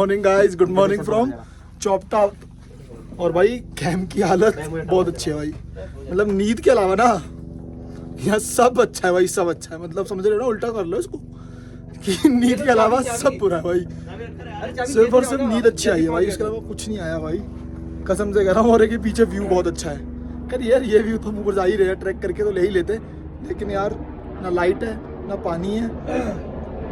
Morning guys, good morning from Chopta. और भाई camp की हालत बहुत अच्छी है भाई। मतलब नींद के अलावा ना यहाँ सब अच्छा है भाई, सब अच्छा है। मतलब समझ रहे हो ना, उल्टा कर लो इसको कि नींद के अलावा सब बुरा है भाई। सिर्फ और सिर्फ नींद अच्छी आई है भाई, इसके अलावा कुछ नहीं आया भाई, कसम से कह रहा हूँ। और के पीछे व्यू बहुत अच्छा है। यार ये व्यू तो ऊपर जा ही रहे हैं, ट्रैक करके तो ले ही लेते, लेकिन यार ना लाइट है ना पानी है,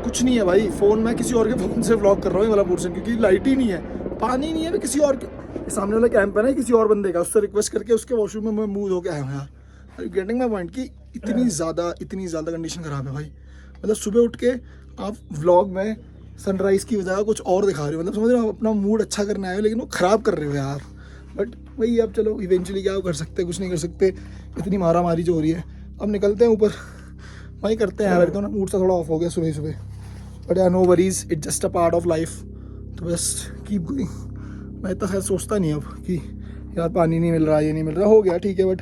कुछ नहीं है भाई। फ़ोन मैं किसी और के फ़ोन से व्लॉग कर रहा हूँ ये वाला पोर्शन, क्योंकि लाइट ही नहीं है, पानी नहीं है। मैं किसी और के सामने वाला कैंप है ना, किसी और बंदे का, उससे रिक्वेस्ट करके उसके वॉशरूम में मैं मुँह धो के आया हूँ यार। गेटिंग माई पॉइंट कि इतनी ज़्यादा कंडीशन ख़राब है भाई। मतलब सुबह उठ के आप व्लॉग में सनराइज़ की वजह कुछ और दिखा रहे हो, मतलब समझ रहे हो, अपना मूड अच्छा करने आए हो, लेकिन वो ख़राब कर रहे हो यार। बट वही, अब चलो इवेंचुअली क्या कर सकते, कुछ नहीं कर सकते। इतनी मारा मारी जो हो रही है, अब निकलते हैं ऊपर, वही करते हैं यार। तो ना मूड सा थोड़ा ऑफ हो गया सुबह सुबह, बट यार no worries, it's just a part of life. तो बस कीप गोइंग। मैं इतना खैर सोचता नहीं अब कि यार पानी नहीं मिल रहा, ये नहीं मिल रहा, हो गया ठीक है। बट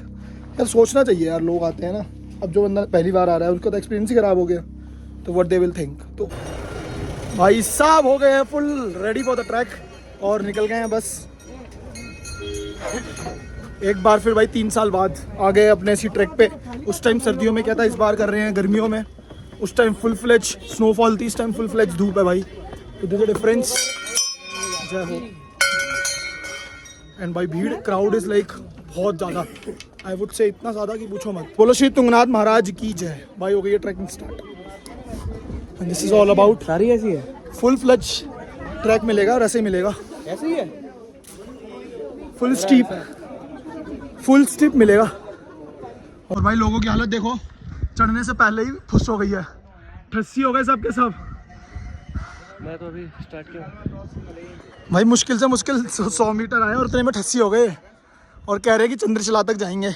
यार सोचना चाहिए यार, लोग आते हैं ना, अब जो बंदा पहली बार आ रहा है उसका तो एक्सपीरियंस ही ख़राब हो गया, तो व्हाट दे विल थिंक। तो भाई साहब हो गए हैं full ready for the track और निकल गए हैं बस। एक बार फिर भाई 3 साल बाद आ गए अपने इसी ट्रैक पे। उस टाइम सर्दियों में क्या था, इस बार कर रहे हैं गर्मियों में। उस टाइम फुल फ्लेज स्नोफॉल थी, इस टाइम फुल फ्लेज धूप है भाई, तो देयर इज अ डिफरेंस। जय हो। एंड भाई भीड़, क्राउड इज लाइक बहुत ज़्यादा, आई वुड से इतना ज़्यादा कि पूछो मत। बोलो श्री तुंगनाथ महाराज की जय। भाई हो गई है trekking start, and this is all about. सारी ऐसी है, फुल फ्लेज ट्रैक मिलेगा और ऐसे ही मिलेगा, ऐसी ही है, फुल स्टीप मिलेगा। और भाई लोगों की हालत देखो, चढ़ने से पहले ही फुस हो गई है, ठस्सी हो गए सब के सब। मैं तो अभी स्टार्ट किया भाई मुश्किल से मुश्किल 100 मीटर आए और इतने में ठस्सी हो गए, और कह रहे हैं कि चंद्रशिला तक जाएंगे।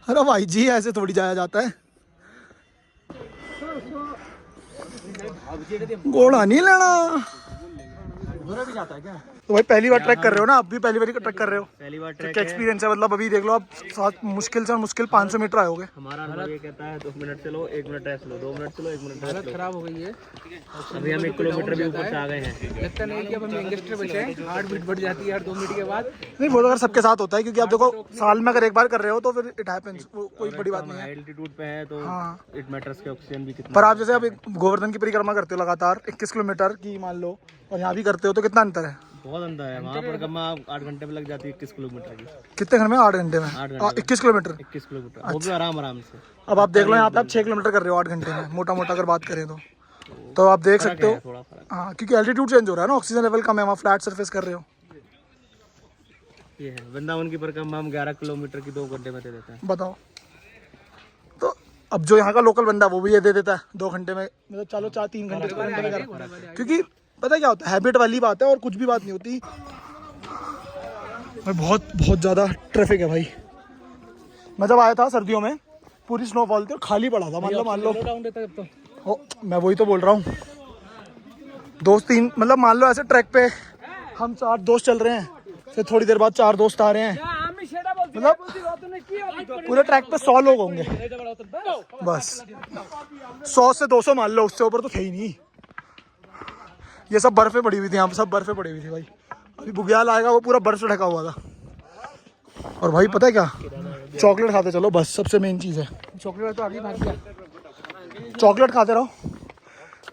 अरे भाई जी ऐसे थोड़ी जाया जाता है, घोड़ा नहीं लेना। भी जाता है क्या? तो भाई पहली बार ट्रैक कर रहे हो ना, अब भी पहली बार ट्रैक कर रहे हो, पहली बार तो ट्रैक क्या एक्सपीरियंस है? मतलब अभी देख लो आप, साथ मुश्किल से मुश्किल 500 मीटर आए होगे। हमारा अनुभव ये कहता है 2 मिनट चलो, 1 मिनट रेस्ट लो, 2 मिनट चलो, 1 मिनट रेस्ट लो। खराब हो गई है, अभी हम 1 किलोमीटर भी ऊपर से आ गए हैं। लगता नहीं कि अब हम यंगस्टर बचे हैं, हार्ट बीट बढ़ जाती है यार 2 मिनट के बाद। नहीं वो तो अगर सबके साथ होता है, क्योंकि आप देखो साल में अगर एक बार कर रहे हो तो फिर इट हैपेंस, कोई बड़ी बात नहीं है। एल्टीट्यूड पे है तो इट मैटर्स के ऑक्सीजन भी कितना। पर आप जैसे अब गोवर्धन की परिक्रमा करते हो लगातार 21 किलोमीटर की मान लो, और यहाँ भी करते हो, तो कितना अंतर है? बहुत अंदर है। वहाँ पर कम 8 घंटे में लग जाती है 21 किलोमीटर की। कितने घर में? 8 घंटे में 21 किलोमीटर। 21 किलोमीटर वो भी आराम से। अब आप देख लो यहाँ पे आप 6 किलोमीटर कर रहे हो 8 घंटे में, मोटा मोटा अगर बात करें तो आप देख सकते हो। थोड़ा फर्क हाँ, क्योंकि एल्टीट्यूड चेंज हो रहा है ना, ऑक्सीजन लेवल कम है, वहाँ फ्लैट सरफेस कर रहे हो। ये है वृंदावन की परिक्रमा हम 11 किलोमीटर की 2 घंटे में दे देते हैं। बताओ, तो अब जो यहाँ का लोकल बंदा वो भी ये दे देता है 2 घंटे में, मतलब चलो 3 घंटे में कर, क्योंकि पता क्या होता है, हैबिट वाली बात है और कुछ भी बात नहीं होती। बहुत ज़्यादा ट्रैफिक है भाई। मैं जब आया था सर्दियों में पूरी स्नोफॉल थी और खाली पड़ा था, मान लो मैं वही तो बोल रहा हूँ। दोस्त 3, मतलब मान लो ऐसे ट्रैक पे हम 4 दोस्त चल रहे हैं, फिर थोड़ी देर बाद 4 दोस्त आ रहे हैं, मतलब पूरे ट्रैक पे 100 लोग होंगे बस, 100 से 200 मान लो, उससे ऊपर तो थे ही नहीं। ये सब बर्फें पड़ी हुई थी, यहाँ पे सब बर्फें पड़ी हुई थी भाई। अभी बुग्याल आएगा वो पूरा बर्फ से ढका हुआ था। और भाई पता है क्या, चॉकलेट खाते चलो बस, सबसे मेन चीज़ है चॉकलेट। तो आगे भाग गया, चॉकलेट खाते रहो,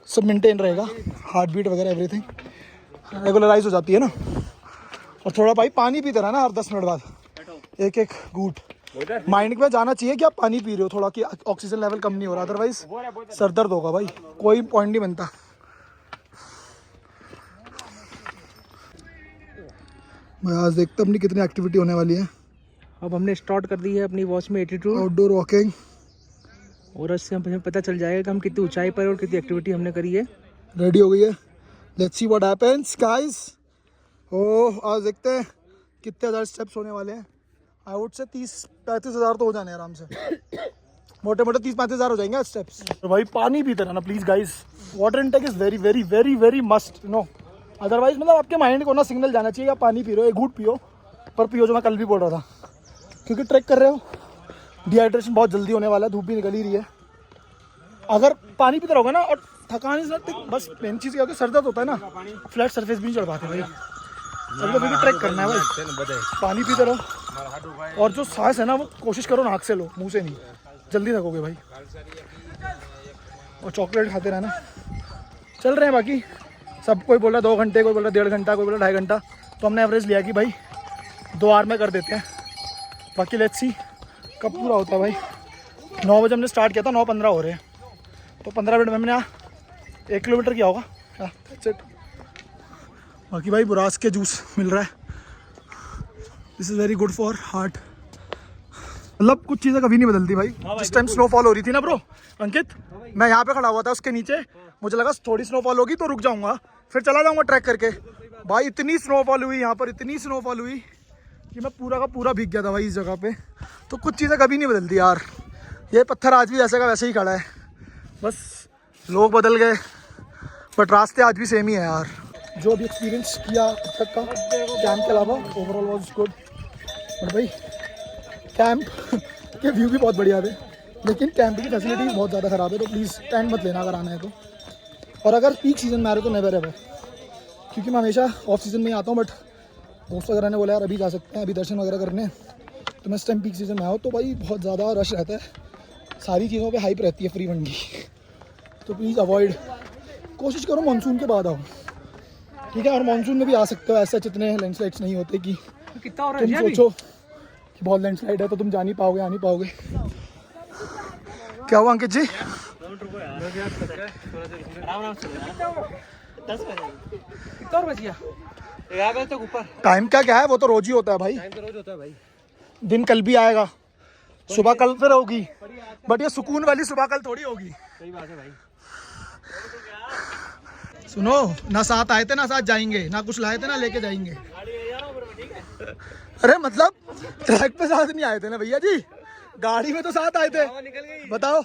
सब मेंटेन रहेगा, हार्ट बीट वगैरह एवरीथिंग रेगुलराइज हो जाती है ना। और थोड़ा भाई पानी पीते रहना हर 10 मिनट बाद, एक घूंट। माइंड में जाना चाहिए कि आप पानी पी रहे हो थोड़ा, कि ऑक्सीजन लेवल कम नहीं हो रहा, अदरवाइज सर दर्द होगा भाई, कोई पॉइंट नहीं बनता। मैं आज देखता अपनी कितनी एक्टिविटी होने वाली है। अब हमने स्टार्ट कर दी है अपनी वॉच में एटीट्यूड, आउटडोर वॉकिंग, और इससे हमें पता चल जाएगा कि हम कितनी ऊंचाई पर और कितनी एक्टिविटी हमने करी है। रेडी हो गई है, let's see what happens guys. Oh आज देखते हैं कितने हज़ार स्टेप्स होने वाले हैं। आई वुड से 30-35 हज़ार तो हो जाने आराम से, मोटे मोटे 30-35 हज़ार हो जाएंगे स्टेप्स। तो भाई पानी पीते रहना please guys, water intake is very very very very must know, otherwise मतलब आपके माइंड को ना सिग्नल जाना चाहिए आप पानी पी रहे हो, एक घूंट पियो, पर पियो जो मैं कल भी बोल रहा था, क्योंकि ट्रैक कर रहे हो, डिहाइड्रेशन बहुत जल्दी होने वाला है, धूप भी निकल ही रही है। अगर पानी पीते रहोगे ना और थकान इज नॉट, बस मेन चीज़ क्या होती है, सर दर्द होता है ना, फ्लैट सरफेस भी नहीं चढ़ पाते भाई। अब तो फिर भी ट्रैक करना है भाई, पानी पीते रहो और जो सांस है ना वो कोशिश करो नाक से लो, मुंह से नहीं, जल्दी थकोगे भाई। और चॉकलेट खाते रहना। चल रहे हैं बाकी सब, कोई बोल रहा 2 घंटे, कोई बोल रहा 1.5 घंटा, कोई बोल रहा 2.5 घंटा, तो हमने एवरेज लिया कि भाई 2 आवर में कर देते हैं। बाकी लेट्स सी कब पूरा होता है भाई। 9 बजे हमने स्टार्ट किया था, 9:15 हो रहे हैं, तो 15 मिनट में हमने 1 किलोमीटर किया होगा। That's it. बाकी भाई बुरास के जूस मिल रहा है, this is very good for heart. मतलब कुछ चीज़ें कभी नहीं बदलती भाई। जिस टाइम स्नोफॉल हो रही थी ना ब्रो अंकित, मैं यहाँ पे खड़ा हुआ था उसके नीचे, मुझे लगा थोड़ी स्नोफॉल होगी तो रुक जाऊँगा, फिर चला जाऊँगा ट्रैक करके। भाई इतनी स्नोफॉल हुई यहाँ पर, इतनी स्नोफॉल हुई कि मैं पूरा का पूरा भीग गया था भाई इस जगह पे। तो कुछ चीज़ें कभी नहीं बदलती यार। ये पत्थर आज भी जैसे का वैसे ही खड़ा है, बस लोग बदल गए बट रास्ते आज भी सेम ही है यार। जो अभी एक्सपीरियंस किया अब तक का कैंप के अलावा ओवरऑल वाज गुड। बट भाई कैंप के व्यू भी बहुत बढ़िया थे, लेकिन कैंप की फैसिलिटीज़ बहुत ज़्यादा ख़राब है, तो प्लीज़ टेंट मत लेना अगर आना है तो। और अगर पीक सीज़न में आ रहे तो नेवर एवर, क्योंकि मैं हमेशा ऑफ सीज़न में ही आता हूँ, बट दोस्त वगैरह ने बोला यार अभी जा सकते हैं, अभी दर्शन वगैरह करने, तो मैं इस टाइम पीक सीज़न में आऊँ तो भाई बहुत ज़्यादा रश रहता है, सारी चीज़ों पे हाइप रहती है फ्री फंड की, तो प्लीज़ अवॉइड, कोशिश करो मानसून के बाद आओ, ठीक है। और मानसून में भी आ सकते हो, ऐसा इतने लैंडस्लाइड्स नहीं होते कि तुम सोचो कि बहुत लैंडस्लाइड है तो तुम जा नहीं पाओगे, आ नहीं पाओगे। क्या हुआ अंकित जी? टाइम क्या है, वो तो रोज ही होता है भाई, दिन कल भी आएगा, सुबह कल फिर होगी, बट ये सुकून वाली सुबह कल थोड़ी होगी। सही बात है भाई। सुनो ना, साथ आए थे ना साथ जाएंगे, ना कुछ लाए थे ना लेके जाएंगे। अरे मतलब ट्रैक पे साथ नहीं आए थे ना भैया जी, गाड़ी में तो साथ आए थे। बताओ,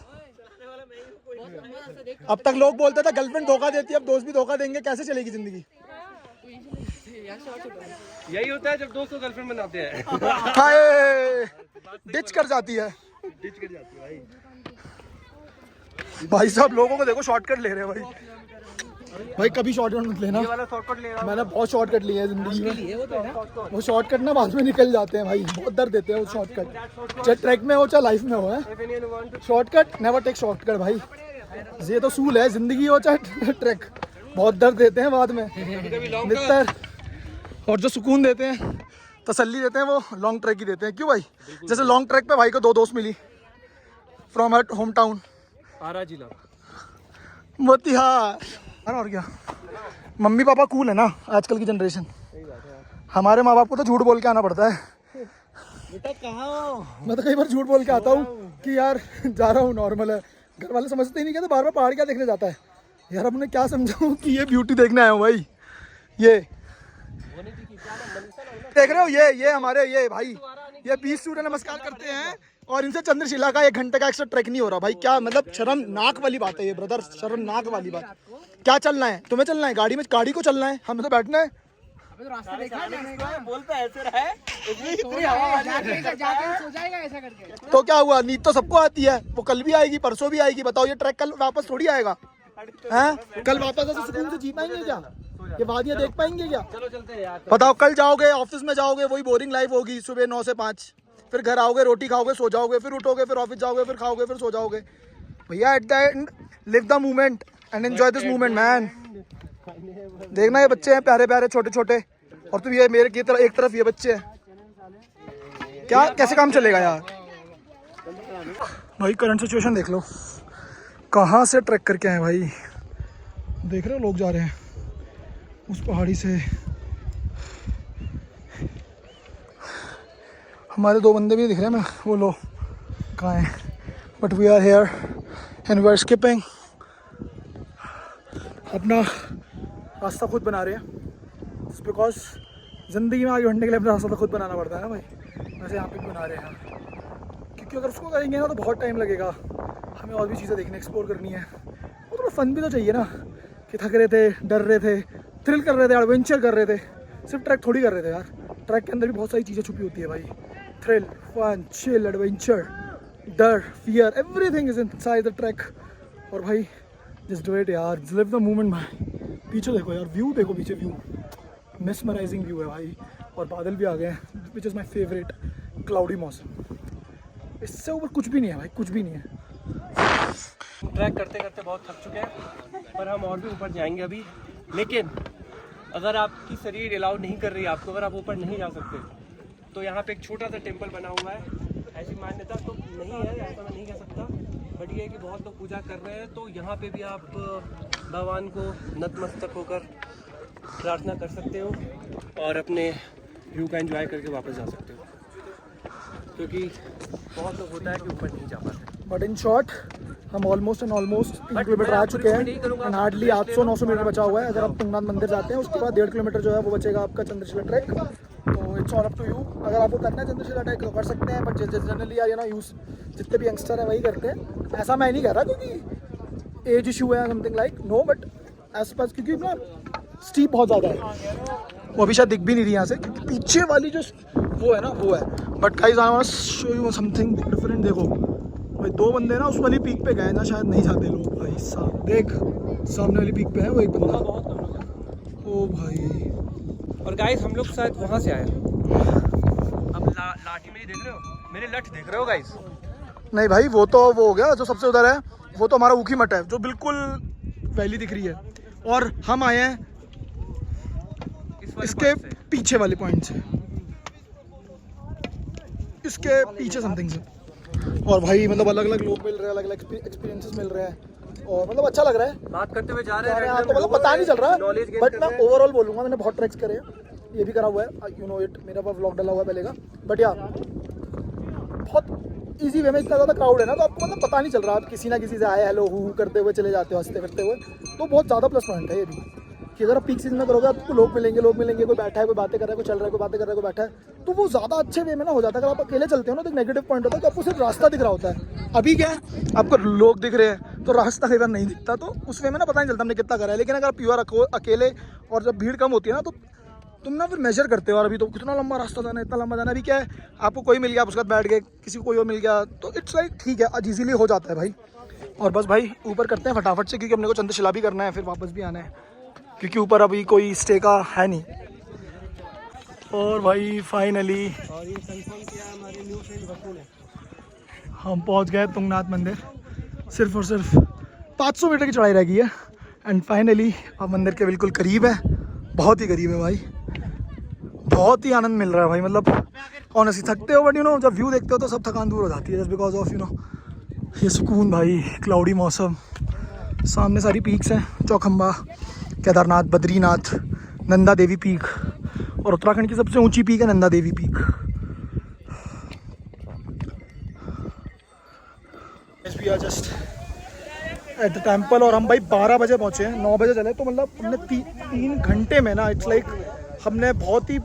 अब तक लोग बोलते थे गर्लफ्रेंड धोखा देती है, अब दोस्त भी धोखा देंगे, कैसे चलेगी जिंदगी? यही होता है जब दोस्त को गर्लफ्रेंड बनाते हैं। हाय डिच कर जाती है भाई साहब। लोगों को देखो शॉर्टकट ले रहे हैं भाई कभी शॉर्टकट मत लेना, मैंने बहुत शॉर्टकट लिए है जिंदगी में। वो शॉर्टकट ना बाद में निकल जाते हैं भाई, बहुत दर्द देते हैं वो शॉर्टकट, चाहे ट्रैक में हो चाहे लाइफ में हो। है शॉर्टकट, नेवर टेक शॉर्टकट भाई, ये तो सूल है, जिंदगी हो चाहे ट्रैक, बहुत दर्द देते हैं बाद में नितर। और जो सुकून देते हैं, तसल्ली देते हैं, वो लॉन्ग ट्रैक ही देते हैं। क्यों भाई? जैसे लॉन्ग ट्रैक पे भाई को 2 दोस्त मिली फ्रॉम हर होम टाउन आरा जिला मोतिहार। और क्या, मम्मी पापा कूल है ना आजकल की जनरेशन, हमारे माँ बाप को तो झूठ बोल के आना पड़ता है। बेटा कहाँ हो? मैं तो कई बार झूठ बोल के आता हूँ कि यार जा रहा हूँ, नॉर्मल है, घर वाले समझते ही नहीं, कहते बार बार पहाड़ क्या देखने जाता है यार। अब उन्हें क्या समझाऊँ कि ये ब्यूटी देखने आया हूँ भाई। ये देख रहे हो, ये हमारे ये भाई, ये 20 सूर्य नमस्कार करते हैं और इनसे चंद्रशिला का 1 घंटे का एक्स्ट्रा ट्रैक नहीं हो रहा भाई। क्या मतलब शर्मनाक वाली बात है ये ब्रदर, शर्मनाक वाली बात। क्या चलना है तुम्हें? चलना है गाड़ी में, गाड़ी को चलना है, हमें तो बैठना है। तो क्या हुआ, नींद तो सबको आती है, वो कल भी आएगी परसों भी आएगी। बताओ ये ट्रैक कल वापस थोड़ी आएगा हैं? कल वापस ऐसे सुकून से जी पाएंगे क्या? ये वादियाँ देख पाएंगे क्या? चलो चलते हैं यार। बताओ, कल जाओगे ऑफिस में, जाओगे वही बोरिंग लाइफ होगी, सुबह 9 से 5, फिर घर आओगे, रोटी खाओगे, सो जाओगे, फिर उठोगे, फिर ऑफिस जाओगे, फिर खाओगे, फिर सो जाओगे। भैया at the end live the moment and enjoy this moment man. देखना ये बच्चे हैं प्यारे प्यारे छोटे छोटे, और तुम ये मेरे की तरफ एक तरफ ये बच्चे हैं, क्या कैसे काम चलेगा यार? भाई करंट सिचुएशन देख लो, कहाँ से ट्रैक करके आए भाई। देख रहे हो लोग जा रहे हैं उस पहाड़ी से। हमारे 2 बंदे भी दिख रहे हैं, मैं वो लो कहाँ हैं, but we are here and we are skipping. अपना रास्ता खुद बना रहे हैं, बिकॉज ज़िंदगी में आगे बढ़ने के लिए अपना रास्ता तो खुद बनाना पड़ता है ना भाई। वैसे यहाँ पे भी बना रहे हैं, क्योंकि अगर उसको करेंगे ना तो बहुत टाइम लगेगा, हमें और भी चीज़ें देखने एक्सप्लोर करनी है। वो थोड़ा फन भी तो चाहिए ना, कि थक रहे थे, डर रहे थे, थ्रिल कर रहे थे, एडवेंचर कर रहे थे, सिर्फ ट्रैक थोड़ी कर रहे थे यार। ट्रैक के अंदर भी बहुत सारी चीज़ें छुपी होती है भाई, थ्रिल, फन, चिल, एडवेंचर, डर, fear, everything is inside the track. और भाई जस्ट डू इट यार, लिव द मोमेंट भाई। पीछे देखो यार, व्यू देखो पीछे, व्यू मिसमराइजिंग व्यू है भाई, और बादल भी आ गए हैं, which is my favourite. Cloudy मौसम, इससे ऊपर कुछ भी नहीं है भाई, कुछ भी नहीं है। ट्रैक करते करते बहुत थक चुके हैं, पर हम और भी ऊपर जाएंगे अभी। लेकिन अगर आपकी शरीर अलाउ नहीं कर रही है आपको, अगर आप ऊपर नहीं जा सकते, तो यहाँ पे एक छोटा सा टेम्पल बना हुआ है। ऐसी मान्यता तो नहीं है, ऐसा मैं नहीं कह सकता, बट ये है कि बहुत लोग पूजा कर रहे हैं। तो यहाँ पे भी आप भगवान को नतमस्तक होकर प्रार्थना कर सकते हो और अपने व्यू का एंजॉय करके वापस जा सकते हो, क्योंकि बहुत लोग होता है कि ऊपर नहीं जा पाते। बट इन शॉर्ट हम ऑलमोस्ट 3 किलोमीटर आ चुके हैं, एंड हार्डली 800-900 मीटर बचा हुआ है। अगर आप तुंगनाथ मंदिर जाते हैं, उसके बाद 1.5 किलोमीटर जो है वो बचेगा आपका चंद्रशिला ट्रैक। तो it's all up to you, अगर आपको करना है चंद्रशिला ट्रैक तो कर सकते हैं, बट जनरली यार ना यूज जितने भी यंगस्टर हैं वही करते हैं। ऐसा मैं नहीं कह रहा क्योंकि एज इशू है something like, no, but edge pass क्योंकि ना स्टीप बहुत ज़्यादा है, वो अभी शायद दिख भी नहीं रही यहाँ से, क्योंकि पीछे वाली जो वो है ना वो है। But guys I want to show you something different. देखो भाई, 2 बंदे ना उस वाली पीक पे गए ना, शायद नहीं जाते लोग भाई साहब। देख सामने वाली पीक पे है वो एक बंदा, बहुत कम लोग हैं। ओ भाई, और गाइस हम लोग शायद वहाँ से आए। अब लाठी मेरी देख रहे हो, मेरे लठ देख रहे हो गाइस? नहीं भाई, वो तो वो हो गया जो सबसे उधर है, वो तो हमारा ऊखी मठ है जो बिल्कुल वैली दिख रही है, और हम आए हैं इसके पीछे वाले पॉइंट से, इसके पीछे समथिंग से। और भाई मतलब अलग अलग लोग मिल रहे हैं, अलग अलग एक्सपीरियंसेस मिल रहे हैं, और मतलब अच्छा लग रहा है। बात करते हुए जा रहे हैं, तो मतलब पता नहीं चल रहा, नॉलेज गेन बट मैं ओवरऑल बोलूँगा, मैंने बहुत ट्रैक्स करे हैं, ये भी करा हुआ है, यू नो इट, मेरा पास व्लॉग डाला हुआ है पहले का। बट या बहुत ईजी वे में, इतना ज़्यादा क्राउड है ना, तो आपको मतलब पता नहीं चल रहा, आप किसी ना किसी से आए हेलो हू करते हुए चले जाते हो, हंसते करते हुए, तो बहुत ज़्यादा प्लस पॉइंट है ये भी, कि अगर आप पीक सीजन में करोगे आपको लोग मिलेंगे, कोई बैठा है, कोई बातें कर रहा है, कोई चल रहा है, कोई बातें कर रहा है, कोई बैठा है, तो वो ज़्यादा अच्छे वे में ना हो जाता है। अगर आप अकेले चलते हो ना तो एक नेगेटिव पॉइंट होता है कि आपको सिर्फ रास्ता दिख रहा होता है। अभी क्या है, आपको लोग दिख रहे हैं तो रास्ता कई बार नहीं दिखता, तो उस वे में ना पता नहीं चलता हमने कितना करा है। लेकिन अगर आप प्योर अकेले, और जब भीड़ कम होती है ना, तो तुम ना फिर मेजर करते हो, और अभी तो कितना लंबा रास्ता जाना है, इतना लंबा जाना है। अभी क्या है, आपको कोई मिल गया, आप उसके बाद बैठ गए, किसी को कोई और मिल गया, तो इट्स लाइक ठीक है, आज ईजिली हो जाता है भाई। और बस भाई ऊपर करते हैं फटाफट से, क्योंकि अपने को चंद्रशिला भी करना है, फिर वापस भी आना है, क्योंकि ऊपर अभी कोई स्टे का है नहीं। और भाई फाइनली और ये कंफर्म किया हमारे न्यू फ्रेंड वकुल ने। हम पहुंच गए तुंगनाथ मंदिर, सिर्फ और सिर्फ 500 मीटर की चढ़ाई रह गई है, एंड फाइनली अब मंदिर के बिल्कुल करीब है, बहुत ही करीब है भाई, बहुत ही आनंद मिल रहा है भाई। मतलब ऑनेस्टली थकते हो, बट यू नो जब व्यू देखते हो तो सब थकान दूर हो जाती है, just because of you know ये सुकून भाई, क्लाउडी मौसम, सामने सारी पीक्स हैं, चौखंबा, केदारनाथ, बद्रीनाथ, नंदा देवी पीक, और उत्तराखंड की सबसे ऊंची पीक है Nanda Devi peak. We are just at the temple, और हम भाई 12 बजे पहुँचे हैं, 9 बजे चले, तो मतलब हमने 3 घंटे में ना, इट्स लाइक हमने बहुत ही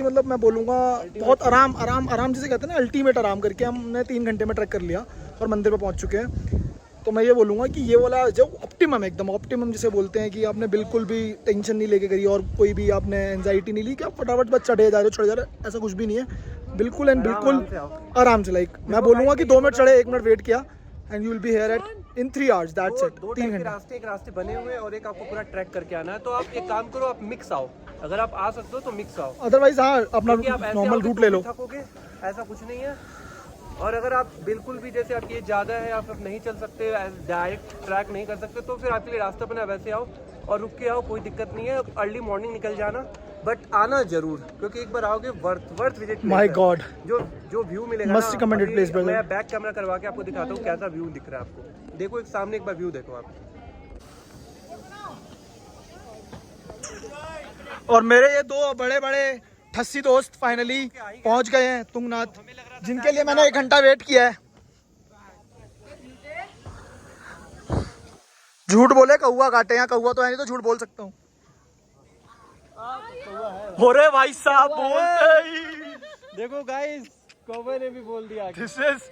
मतलब मैं बोलूँगा बहुत आराम जिसे कहते हैं ना, अल्टीमेट आराम करके हमने 3 घंटे में ट्रैक कर लिया और मंदिर पे पहुँच चुके हैं। तो मैं ये बोलूँगा कि ये वाला जो ऑप्टिमम है, एकदम ऑप्टिमम जिसे बोलते हैं, कि आपने बिल्कुल भी टेंशन नहीं लेके करी, और कोई भी आपने एंजाइटी नहीं ली कि आप फटाफट बस चढ़े जा रहे हो, ऐसा कुछ भी नहीं है, बिल्कुल एंड बिल्कुल आराम से। लाइक मैं बोलूँगा कि 2 मिनट चढ़े, 1 मिनट वेट किया, and you will be here eight in 3 hours, that's it. 3 घंटे एक रास्ते बने हुए और एक आपको पूरा ट्रैक करके आना है। तो आप एक काम करो, आप मिक्स आओ, अगर आप आ सकते हो तो मिक्स आओ, अदरवाइज हाँ अपना क्योंकि आप ऐसे नॉर्मल आओगे रूट तो ले लो। भी थकोगे, ऐसा कुछ नहीं है। और अगर आप बिल्कुल भी जैसे आपकी एज ज़्यादा है, आप नहीं चल सकते, डायरेक्ट ट्रैक नहीं कर सकते, तो फिर आपके लिए रास्ता बना, वैसे आओ और रुक के आओ, कोई दिक्कत नहीं है। अर्ली मॉर्निंग निकल जाना, बट आना जरूर, क्योंकि एक बार आओगे वर्थ विजिट। माय गॉड, जो व्यू मिलेगा मस्ट रिकमेंडेड प्लेस ब्रदर। मैं बैक कैमरा करवा के आपको दिखाता हूँ कैसा व्यू दिख रहा है आपको। देखो एक सामने, एक बार व्यू देखो आप। और मेरे ये 2 बड़े ठस्सी दोस्त फाइनली पहुंच गए हैं तुंगनाथ, जिनके लिए मैंने 1 घंटा वेट किया है। झूठ बोले कौवा काटे, यहाँ कौवा तो है नहीं, तो झूठ बोल सकता हूँ। अरे भाई साहब बोलते ही देखो गाइस, कौवे ने भी बोल दिया। दिस इज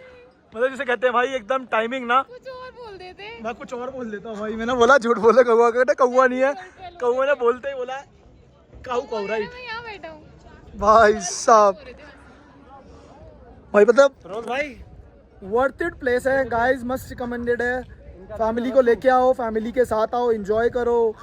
मतलब जिसे कहते हैं भाई एकदम टाइमिंग ना, कुछ और बोल देते। मैं कुछ और बोल देता हूँ भाई। मैंने बोला झूठ बोले कौवा काटे, कौवा नहीं है, कौवे ने बोलते ही बोला काऊ राइट। मैं यहाँ बैठा हूँ भाई साहब, भाई मतलब रोज भाई वर्थ इट प्लेस है गाइस, मस्ट रिकमेंडेड है। फैमिली को लेके आओ, फैमिली के साथ आओ, एंजॉय करो।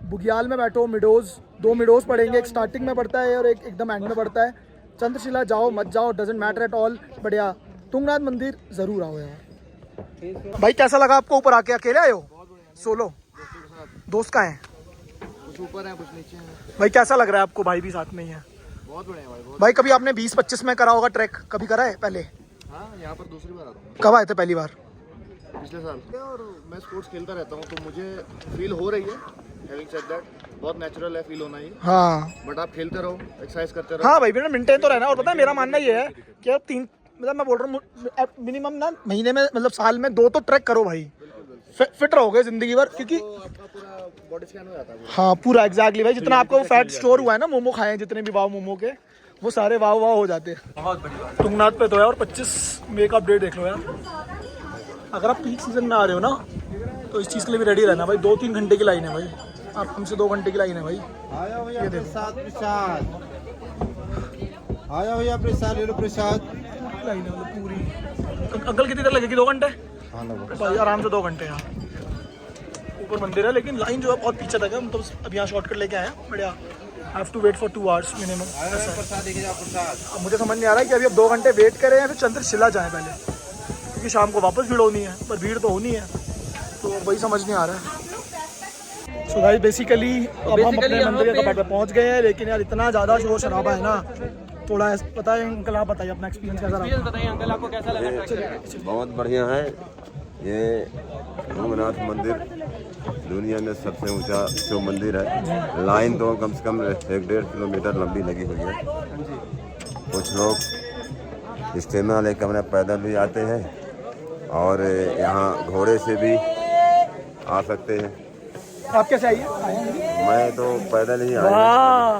बुग्याल में बैठो, मिडोज 2 मिडोज पड़ेंगे, एक स्टार्टिंग में पड़ता है और एक एकदम एंड में पड़ता है। चंद्रशिला जाओ मत जाओ, डजेंट मैटर एट ऑल, बढ़िया। तुंगनाथ मंदिर ज़रूर आओ यार। भाई कैसा लगा आपको ऊपर आके? अकेले आए हो? सोलो? दोस्त का है? कुछ ऊपर है कुछ नीचे है। भाई कैसा लग रहा है आपको? भाई भी साथ में ही है। बहुत बढ़िया भाई, बहुत। भाई कभी आपने 20-25 में करा होगा ट्रैक? कभी करा है पहले? हाँ, यहाँ पर दूसरी बार आता हूँ। कब आए थे पहली बार? पिछले साल। और मैं स्पोर्ट्स खेलता रहता हूँ तो मुझे फील हो रही है, हैविंग सेड दैट, बहुत नेचुरल है फील होना ही। हाँ बट आप खेलते रहो, एक्सरसाइज करते रहो। हाँ भाई, मेरा मेंटेन तो रहना। और पता है मेरा मानना ये है कि अब 3, मतलब मैं बोल रहा हूँ मिनिमम ना महीने में, मतलब साल में 2 तो ट्रैक करो भाई। फिट रहोगे जिंदगी भर, क्योंकि तो आपका पूरा बॉडी स्कैन हो जाता है। हाँ पूरा एग्जैक्टली भाई। जितना आपका वो फैट स्टोर हुआ है ना, मोमो खाए हैं जितने भी वाव मोमो के, वो सारे वाव हो जाते हैं। बहुत बढ़िया। तुंगनाथ पे तो है। और 25 मई का अपडेट देख लो यार। अगर आप पीक सीजन में आ रहे हो ना तो इस चीज़ के लिए भी रेडी रहना भाई। 2-3 घंटे की लाइन है भाई, आप हमसे 2 घंटे की लाइन है भाई। आया भैया प्रसाद, प्रसाद आया भैया प्रसाद, ले लो प्रसाद। लाइन है मतलब पूरी। अंकल कितनी देर लगेगी? 2 घंटे? हाँ ना भाई आराम से 2 घंटे यहाँ। ऊपर मंदिर है लेकिन लाइन जो है बहुत पीछे तक है। हम तो अब यहाँ शॉर्टकट लेके आए हैं, बढ़िया। Have to wait for 2 hours minimum. प्रसाद देखे जाओ प्रसाद। अब मुझे समझ नहीं आ रहा है कि अभी अब 2 घंटे वेट करें या फिर चंद्रशिला जाएं पहले, क्योंकि शाम को वापस भीड़ होनी है। पर भीड़ तो होनी है, तो वही समझ नहीं आ रहा है। सो गाइस बेसिकली अब हम अपने मंदिर के कपाट पे पहुंच गए हैं, लेकिन यार इतना ज़्यादा शोर शराबा है ना, थोड़ा पता है। अंकल आप बताइए अपना एक्सपीरियंस कैसा रहा? बताइए अंकल, आपको कैसा लगा? बहुत बढ़िया है। ये तुंगनाथ मंदिर दुनिया में सबसे ऊंचा शिव मंदिर है। लाइन तो कम से कम 1-1.5 किलोमीटर लंबी लगी हुई है। कुछ लोग इस्तेमाल लेकर अपने पैदल भी आते हैं और यहाँ घोड़े से भी आ सकते हैं। आप कैसे आइए? मैं तो पैदल ही आया। वाह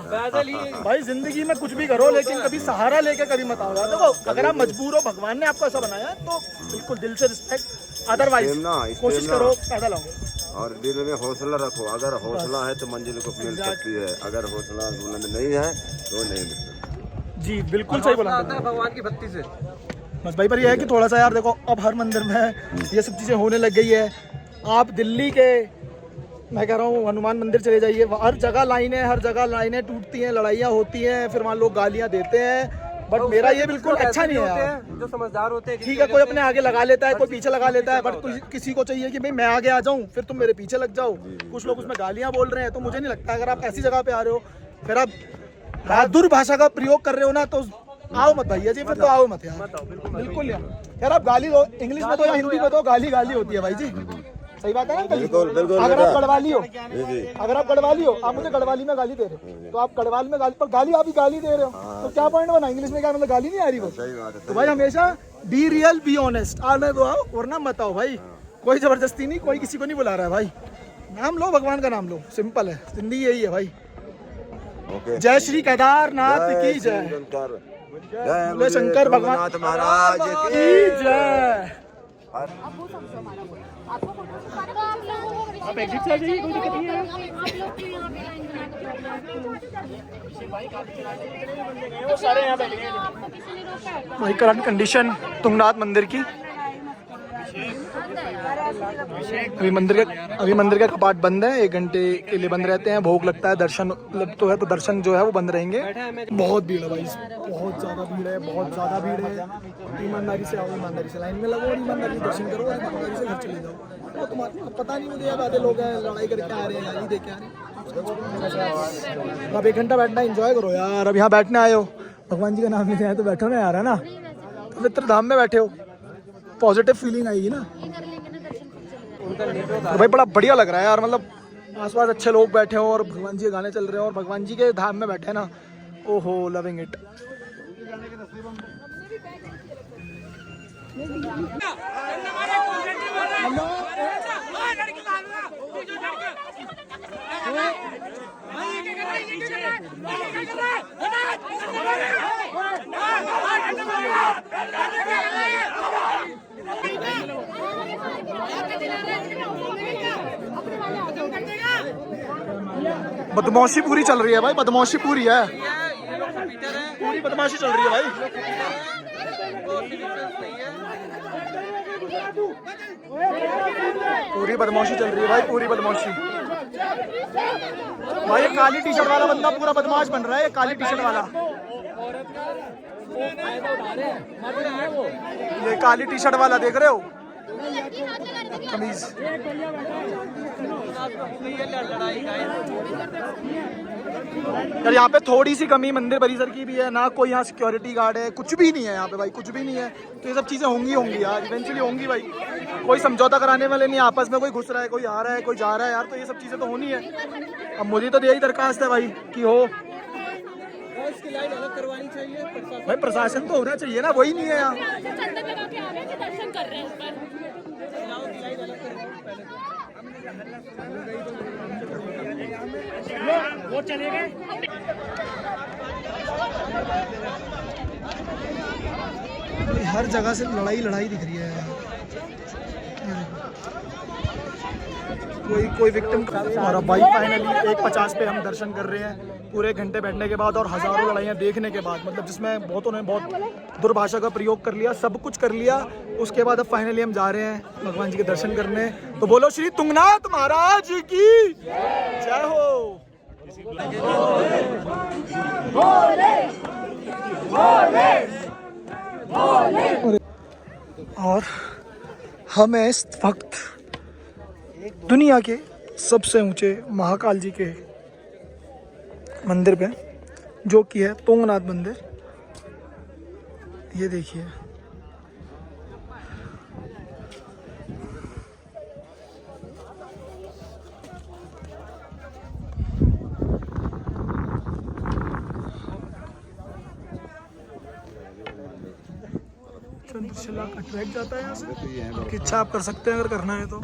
भाई, जिंदगी में कुछ भी करो लेकिन कभी सहारा लेके कभी मत आओ। देखो अगर आप मजबूर हो, भगवान ने आपको ऐसा बनाया तो बिल्कुल दिल से रिस्पेक्ट। अदरवाइज कोशिश करो पैदल आओ। और दिल में हौसला रखो। अगर हौसला है तो मंजिल को मिल सकती है, अगर हौसला बुलंद नहीं है तो नहीं मिल सकती। जी बिल्कुल सही बोला भगवान की भक्ति से। बस भाई, पर ये है कि थोड़ा सा यार देखो, अब हर मंदिर में ये सब चीज़ें होने लग गई है। आप दिल्ली के, मैं कह रहा हूँ हनुमान मंदिर चले जाइए, हर जगह लाइनें, हर जगह लाइनें टूटती हैं, लड़ाइयाँ होती हैं, फिर वहाँ लोग गालियाँ देते हैं। बट मेरा ये बिल्कुल अच्छा नहीं है यार। जो समझदार होते हैं, ठीक है, कोई अपने आगे लगा लेता है, कोई पीछे लगा लेता है, बट किसी को चाहिए कि भाई मैं आगे आ जाऊँ, फिर तुम मेरे पीछे लग जाओ। कुछ लोग उसमें गालियाँ बोल रहे हैं, तो मुझे नहीं लगता अगर आप ऐसी जगह पे आ रहे हो, फिर आप बहादुर भाषा का प्रयोग कर रहे हो ना, तो आओ मत भैया जी, फिर तो आओ मत यार। बिल्कुल यार आप गाली दो, इंग्लिश में दो या हिंदी में दो, गाली गाली होती है भाई जी। सही बात है ना? बिल्कुल बिल्कुल। अगर आप गढ़वाली हो, जी। अगर आप गढ़वाली हो, आप मुझे गढ़वाली में गाली दे रहे हो, तो आप गढ़वाल में गाली, पर गाली आप ही गाली दे रहे हो, तो क्या पॉइंट बना? इंग्लिश में क्या मतलब गाली नहीं आ रही वो? सही बात है। तो भाई हमेशा बी रियल बी ऑनेस्ट, आने दो आओ वरना मत आओ भाई। कोई जबरदस्ती नहीं, कोई किसी को नहीं बुला रहा है भाई। नाम लो, भगवान का नाम लो, सिंपल है, जिंदगी यही है भाई। जय श्री केदारनाथ की जय, बोले शंकर भगवान महाराज की जय। आप एग्जिट से आ जाइए, कोई दिक्कत नहीं है। भाई करंट कंडीशन तुंगनाथ मंदिर की, अभी मंदिर के कपाट बंद है, 1 घंटे के लिए बंद रहते हैं। भोग लगता है, दर्शन तो है, तो दर्शन जो है वो बंद रहेंगे। बहुत भीड़ है भाई, बहुत ज़्यादा भीड़ है, बहुत ज़्यादा भीड़ है। ईमानदारी से आओ, ईमानदारी से लाइन में लगो और ईमानदारी से दर्शन करो और ईमानदारी से घर चले जाओ। वो तुम्हारा पता नहीं मुझे, यार आधे लोग हैं लड़ाई करके आ रहे हैं, गाली दे के आ रहे हैं। अब 1 घंटा बैठना एंजॉय करो यार। अब यहाँ बैठने आए हो, भगवान जी का नाम लेते आए तो बैठो ना यार, है ना? पवित्र धाम में बैठे हो, पॉजिटिव फीलिंग आएगी ना। तो भाई बड़ा बढ़िया लग रहा है यार, मतलब आसपास अच्छे लोग बैठे हो और भगवान जी के गाने चल रहे हो और भगवान जी के धाम में बैठे हैं ना, ओहो लविंग इट। बदमाशी पूरी चल रही है भाई, बदमाशी पूरी है, पूरी बदमाशी चल रही है भाई। पूरी बदमाशी चल रही है भाई, पूरी बदमाशी। भाई ये काली टी शर्ट वाला बंदा पूरा बदमाश बन रहा है, ये काली टी शर्ट वाला, ये काली टी शर्ट वाला देख रहे हो, कमीज। यार यहाँ पे थोड़ी सी कमी मंदिर परिसर की भी है ना, कोई यहाँ सिक्योरिटी गार्ड है, कुछ भी नहीं है यहाँ पे भाई, कुछ भी नहीं है। तो ये सब चीज़ें होंगी यार, इवेंचुअली होंगी भाई। कोई समझौता कराने वाले नहीं, आपस में कोई घुस रहा है, कोई आ रहा है, कोई जा रहा है यार, तो ये सब चीज़ें तो होनी है। अब मुझे तो यही दरखास्त है भाई कि हो इसकी लाइन अलग करवानी चाहिए। भाई, प्रशासन तो होना चाहिए ना, वही नहीं है यहाँ। चंदन लगा के आ रहे हैं, दर्शन कर रहे हैं ऊपर। वो चले गए। हर जगह से लड़ाई दिख रही है। कोई विक्टिम। और अब भाई फाइनली 1:50 पे हम दर्शन कर रहे हैं, पूरे घंटे बैठने के बाद और हज़ारों लड़ाइयाँ देखने के बाद, मतलब जिसमें बहुतों ने बहुत दुर्भाषा का प्रयोग कर लिया, सब कुछ कर लिया। उसके बाद अब फाइनली हम जा रहे हैं भगवान जी के दर्शन करने। तो बोलो श्री तुंगनाथ महाराज की जय हो। और हम इस वक्त दुनिया के सबसे ऊंचे महाकाल जी के मंदिर पे, जो कि है तुंगनाथ मंदिर। ये देखिए, चंद्रशिला का ट्रैक जाता है यहाँ से। आपकी इच्छा आप कर सकते हैं अगर करना है तो,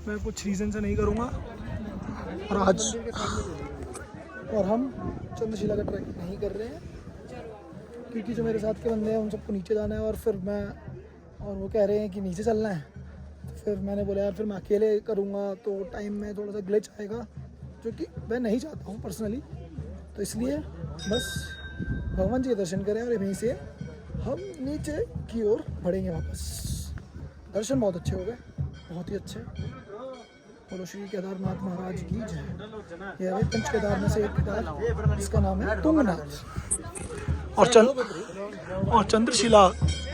मैं कुछ रीज़न से नहीं करूँगा। और हम चंद्रशिला का ट्रैक नहीं कर रहे हैं क्योंकि जो मेरे साथ के बंदे हैं उन सबको नीचे जाना है, और फिर वो कह रहे हैं कि नीचे चलना है। तो फिर मैंने बोला यार फिर मैं अकेले करूँगा तो टाइम में थोड़ा सा ग्लिच आएगा, जो कि मैं नहीं चाहता हूँ पर्सनली। तो इसलिए बस भगवान जी के दर्शन करें और यहीं से हम नीचे की ओर बढ़ेंगे वापस। दर्शन बहुत अच्छे हो गए, बहुत ही अच्छे। बोलो श्री केदारनाथ महाराज की जय। यह है पंच केदार में से एक केदार, जिसका नाम है तुंगनाथ। और चंद्रशिला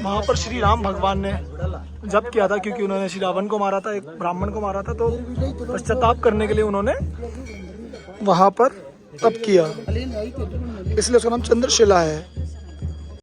वहाँ पर श्री राम भगवान ने जप किया था, क्योंकि उन्होंने श्री रावण को मारा था, एक ब्राह्मण को मारा था। तो पश्चाताप करने के लिए उन्होंने वहाँ पर तप किया, इसलिए उसका नाम चंद्रशिला है।